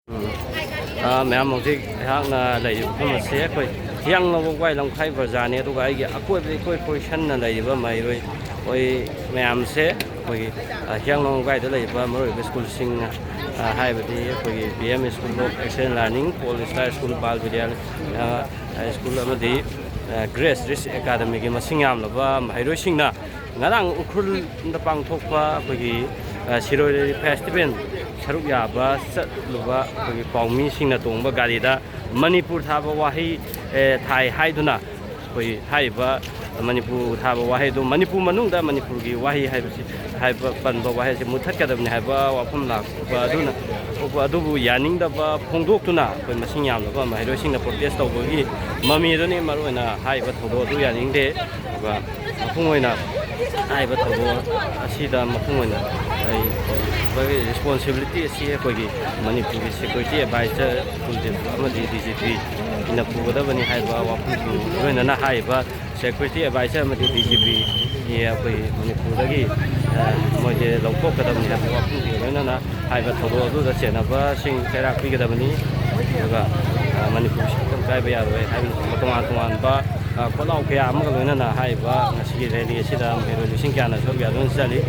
ꯃꯌꯥꯝ ꯍꯧꯖꯤꯛ ꯑꯩꯍꯥꯛꯅ ꯂꯩꯔꯤꯕ ꯃꯐꯝ ꯑꯁꯤ ꯑꯩꯈꯣꯏ ꯍꯤꯌꯥꯡ ꯋꯥꯏ ꯂꯝꯈꯥꯏ ꯕꯖꯥꯔꯅꯤ ꯑꯗꯨꯒ ꯑꯩꯒꯤ ꯑꯀꯣꯏꯕꯗ ꯏꯀꯣꯏ ꯀꯣꯏꯁꯟꯅ ꯂꯩꯔꯤꯕ ꯃꯍꯩꯔꯣꯏ ꯃꯌꯥꯝꯁꯦ ꯑꯩꯈꯣꯏꯒꯤ ꯍꯤꯌꯥꯡ ꯂꯝꯈꯥꯏꯗ ꯂꯩꯔꯤꯕ ꯃꯔꯨꯑꯣꯏꯕ ꯁ꯭ꯀꯨꯜꯁꯤꯡ ꯍꯥꯏꯕꯗꯤ ꯑꯩꯈꯣꯏꯒꯤ BM school of excellent learning pole star school Bal Vidyalaya school ꯑꯃꯗꯤ ꯒ꯭ꯔꯦꯁ ꯔꯤꯁ ꯑꯦꯀꯥꯗꯃꯤꯒꯤ ꯃꯁꯤꯡ ꯌꯥꯝꯂꯕ ꯃꯍꯩꯔꯣꯏꯁꯤꯡꯅ ꯉꯔꯥꯡ ꯎꯈ꯭ꯔꯨꯜꯗ ꯄꯥꯡꯊꯣꯛꯄ ꯑꯩꯈꯣꯏꯒꯤ ꯁꯤꯔꯣꯏ ꯂꯤꯂꯤ ꯐꯦꯁꯇꯤꯚꯦꯜ ꯁꯔꯨꯛ ꯌꯥꯕ ꯆꯠꯂꯨꯕ ꯑꯩꯈꯣꯏꯒꯤ ꯄꯥꯎꯃꯤꯁꯤꯡꯅ ꯇꯣꯡꯕ ꯒꯥꯔꯤꯗ ꯃꯅꯤꯄꯨꯔ ꯊꯥꯕ ꯋꯥꯍꯩ ꯊꯥꯏ ꯍꯥꯏꯗꯨꯅ ꯑꯩꯈꯣꯏ ꯍꯥꯏꯔꯤꯕ ꯃꯅꯤꯄꯨꯔ ꯊꯥꯕ ꯋꯥꯍꯩꯗꯨ ꯃꯅꯤꯄꯨꯔ ꯃꯅꯨꯡꯗ ꯃꯅꯤꯄꯨꯔꯒꯤ ꯋꯥꯍꯩ ꯍꯥꯏꯕ ꯄꯟꯕ ꯋꯥꯍꯩ ꯑꯁꯤ ꯃꯨꯠꯊꯠꯀꯗꯕꯅꯤ ꯍꯥꯏꯕ ꯋꯥꯐꯝ ꯂꯥꯛꯄ ꯑꯗꯨꯕꯨ ꯌꯥꯅꯤꯡꯗꯕ ꯐꯣꯡꯗꯣꯛꯇꯨꯅ ꯑꯩꯈꯣꯏ ꯃꯁꯤꯡ ꯌꯥꯝꯂꯕ ꯃꯍꯩꯔꯣꯏꯁꯤꯡꯅ ꯄ꯭ꯔꯣꯇꯦꯁ ꯇꯧꯕꯒꯤ ꯃꯃꯤ ꯑꯗꯨꯅꯤ ꯃꯔꯨꯑꯣꯏꯅ ꯍꯥꯏꯔꯤꯕ ꯊꯧꯗꯣꯛ ꯑꯗꯨ ꯌꯥꯅꯤꯡꯗꯦ ꯑꯗꯨꯒ ꯃꯄꯨꯡ ꯑꯣꯏꯅ ꯍꯥꯏꯔꯤꯕ ꯊꯧꯗꯣꯛ ꯑꯁꯤꯗ ꯃꯄꯨꯡ ꯑꯣꯏꯅ ꯔꯦꯁꯄꯣꯟꯁꯤꯕꯤꯂꯤꯇꯤ ꯑꯁꯤ ꯑꯩꯈꯣꯏꯒꯤ ꯃꯅꯤꯄꯨꯔꯒꯤ ꯁꯦꯀ꯭ꯌꯨꯔꯤꯇꯤ ꯑꯦꯗꯚꯥꯏꯖꯔ ꯀꯨꯜꯗꯤꯞ ꯑꯃꯗꯤ DGPꯅ ꯄꯨꯒꯗꯕꯅꯤ ꯍꯥꯏꯕ ꯋꯥꯐꯝꯁꯤꯡ ꯂꯣꯏꯅꯅ ꯍꯥꯏꯔꯤꯕ ꯁꯦꯀ꯭ꯌꯨꯔꯤꯇꯤ ꯑꯦꯗꯚꯥꯏꯖꯔ ꯑꯃꯗꯤ DGPꯒꯤ ꯑꯩꯈꯣꯏ ꯃꯅꯤꯄꯨꯔꯗꯒꯤ ꯃꯣꯏꯁꯦ ꯂꯧꯊꯣꯛꯀꯗꯕꯅꯤ ꯍꯥꯏꯕ ꯋꯥꯐꯝꯁꯤꯡ ꯂꯣꯏꯅꯅ ꯍꯥꯏꯔꯤꯕ ꯊꯧꯗꯣꯛ ꯑꯗꯨꯗ ꯆꯦꯟꯅꯕꯁꯤꯡ ꯆꯩꯔꯥꯛ ꯄꯤꯒꯗꯕꯅꯤ ꯑꯗꯨꯒ ꯃꯅꯤꯄꯨꯔ ꯁꯛꯇꯝ ꯀꯥꯏꯕ ꯌꯥꯔꯣꯏ ꯍꯥꯏꯕꯅ ꯇꯣꯉꯥꯟ ꯇꯣꯉꯥꯟꯕ ꯈꯣꯜꯂꯥꯎ ꯀꯌꯥ ꯑꯃꯒ ꯂꯣꯏꯅꯅ ꯍꯥꯏꯔꯤꯕ ꯉꯁꯤꯒꯤ ꯔꯦꯂꯤ ꯑꯁꯤꯗ ꯃꯍꯩꯔꯣꯏ ꯂꯤꯁꯤꯡ ꯀꯌꯥꯅ ꯁꯔꯨꯛ ꯌꯥꯗꯨꯅ ꯆꯠꯂꯤ